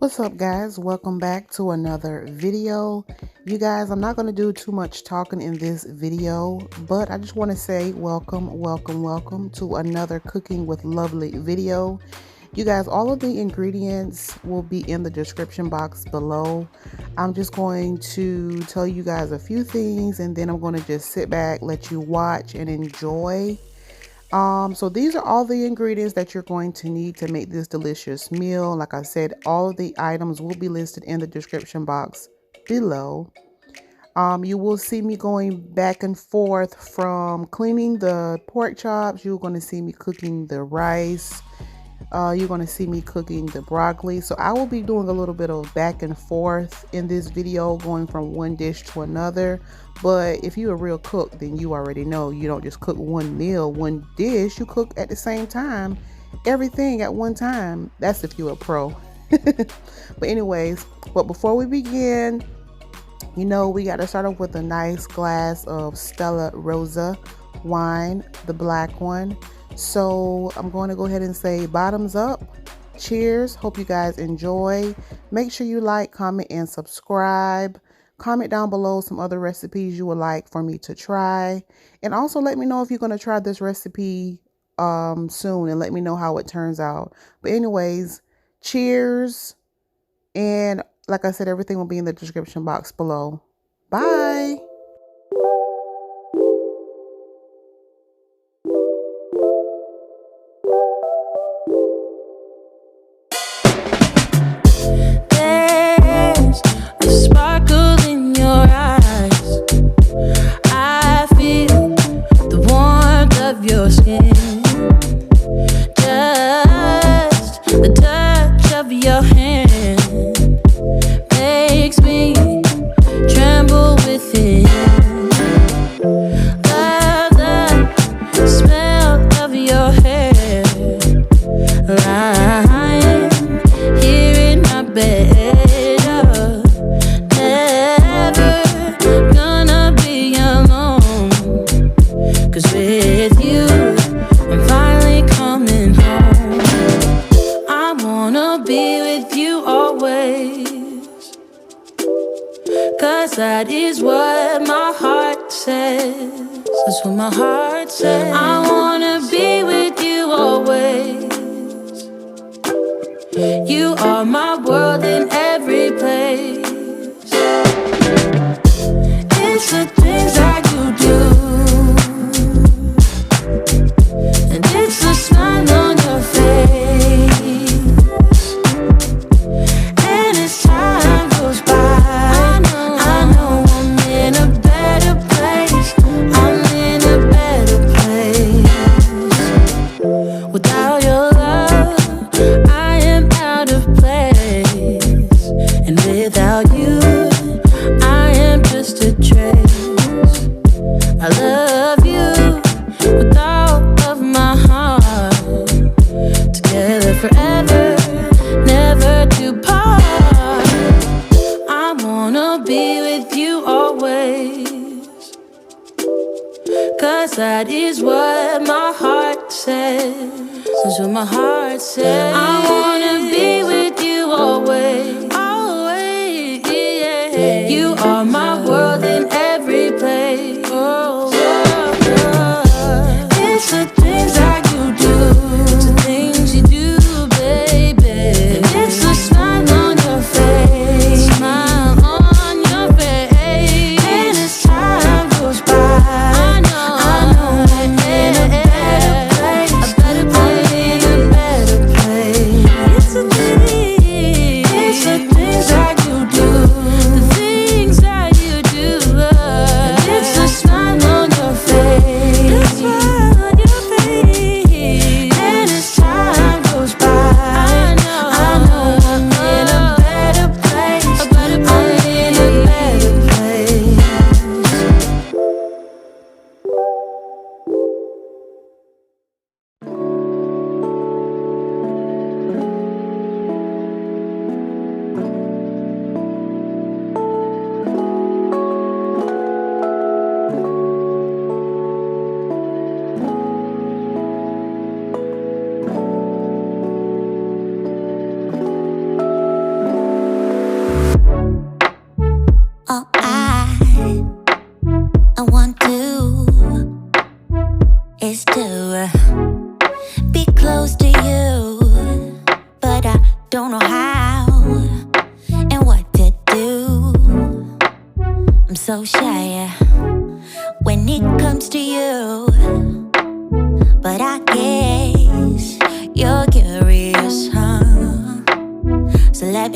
What's up, guys? Welcome back to another video. You guys, I'm not going to do too much talking in this video, but I just want to say welcome to another Cooking with Lovely video. You guys, all of the ingredients will be in the description box below. I'm just going to tell you guys a few things, and then I'm going to just sit back, let you watch and enjoy. So these are all the ingredients that you're going to need to make this delicious meal. Like I said, all of the items will be listed in the description box below. You will see me going back and forth from cleaning the pork chops. You're going to see me cooking the rice. You're going to see me cooking the broccoli. So I will be doing a little bit of back and forth in this video, going from one dish to another. But if you're a real cook, then you already know you don't just cook one meal, one dish. You cook at the same time, everything at one time. That's if you're a pro. But anyways, before we begin, you know, we got to start off with a nice glass of Stella Rosa wine, the black one. So I'm going to go ahead and say bottoms up. Cheers. Hope you guys enjoy. Make sure you like, comment, and subscribe. Comment down below some other recipes you would like for me to try. And also let me know if you're going to try this recipe soon, and let me know how it turns out. But anyways, cheers. And like I said, everything will be in the description box below. Bye. That is what my heart says. That's what my heart says. I wanna be with you always. You are my world in every place. It's the things that you do, and it's the smile on your face. And as time goes by, that is what my heart says. That's what my heart says. I wanna be with you always. Always, yeah. You are my world in every place. Oh, it's the things that you do. It's the things you do, baby. And it's the smile on your face. Smile on your face. And as time goes by, it's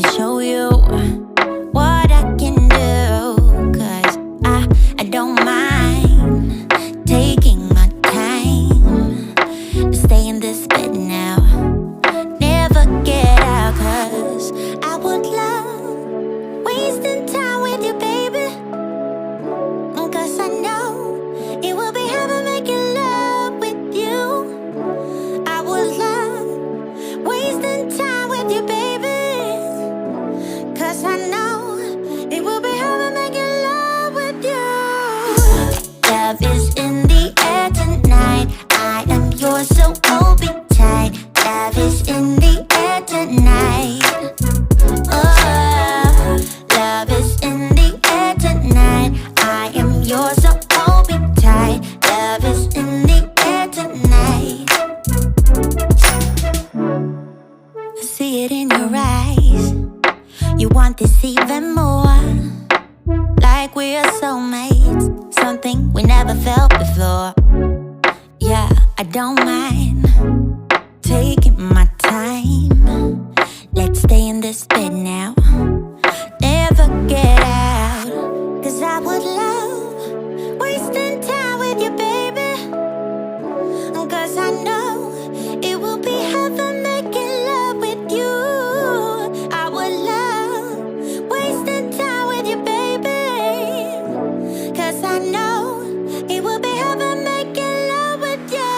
to show you what I can do. 'Cause I don't mind taking my time to stay in this bed now. Never get out, 'cause I would love wasting time with you, baby. 'Cause I know it will be heaven making love with you. I would love wasting time with you, baby. 'Cause I know it will be heaven making love with you. Love is in the air tonight. I am yours, so hold me tight. Love is in the air tonight. Oh, love is in the air tonight. I am yours, so hold me tight. Love is in the air tonight. I see it in your eyes. You want this even more. Like we are soulmates, something we never felt before. Yeah, I don't mind taking my time. Let's stay in this bed now. Never get out. 'Cause I would love wasting time with you, baby. 'Cause I know it will be heaven making love with you. I would love wasting time with you, baby. 'Cause I know it will be heaven making love with you.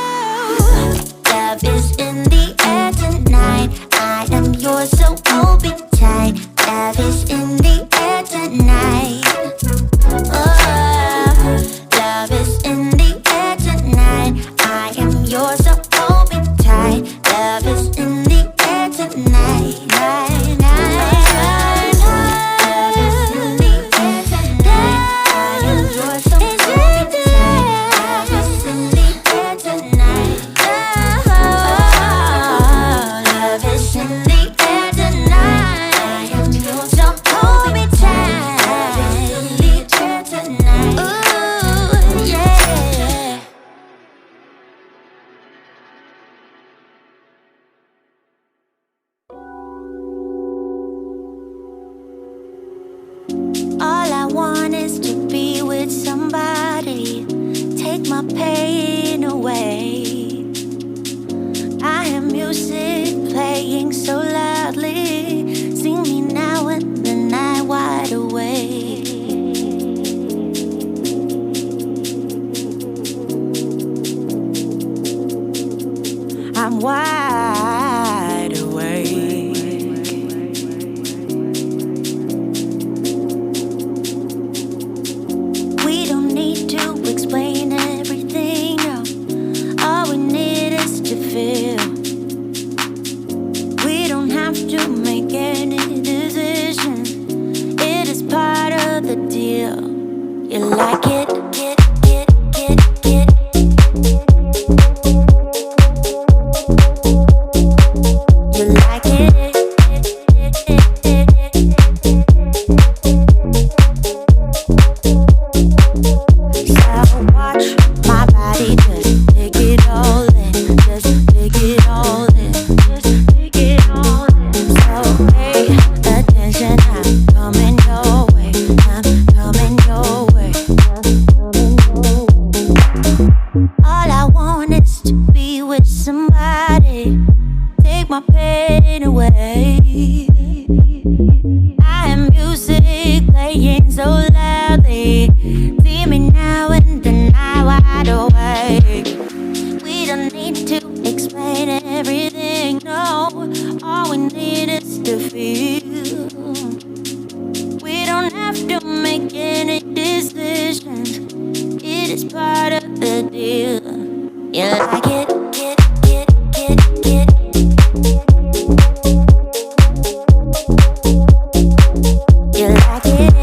Love is in the air tonight. I am yours, so hold me tight. Love is in the air tonight. Oh, love is in the air tonight. I am yours, so hold me tight. Love is in the air tonight. Night, night, night, love is in the air tonight. I am yours, so hold me tight. Love is in the air tonight. Oh, love is in the air tonight. I am yours, so hold me tight. Love is in the air tonight. Ooh, yeah. All I want is to be with somebody, take my pain away. I hear music playing so loudly, sing me now and the night wide awake. I'm wide awake. We don't need to explain everything, no. All we need is to feel. We don't have to make any decisions. It is part of the deal. You like it? You like it? So watch my body just take it all in, just take it all in, just take it all in. So pay attention, I'm coming your way, I'm coming your way, I'm coming your way. All I want is to be with somebody, take my pain away. I am music playing so loudly, see me now and the night wide awake. We don't need to explain everything, no. All we need is to feel. We don't have to make any decisions. It is part of the deal. You like it? You like it?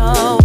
your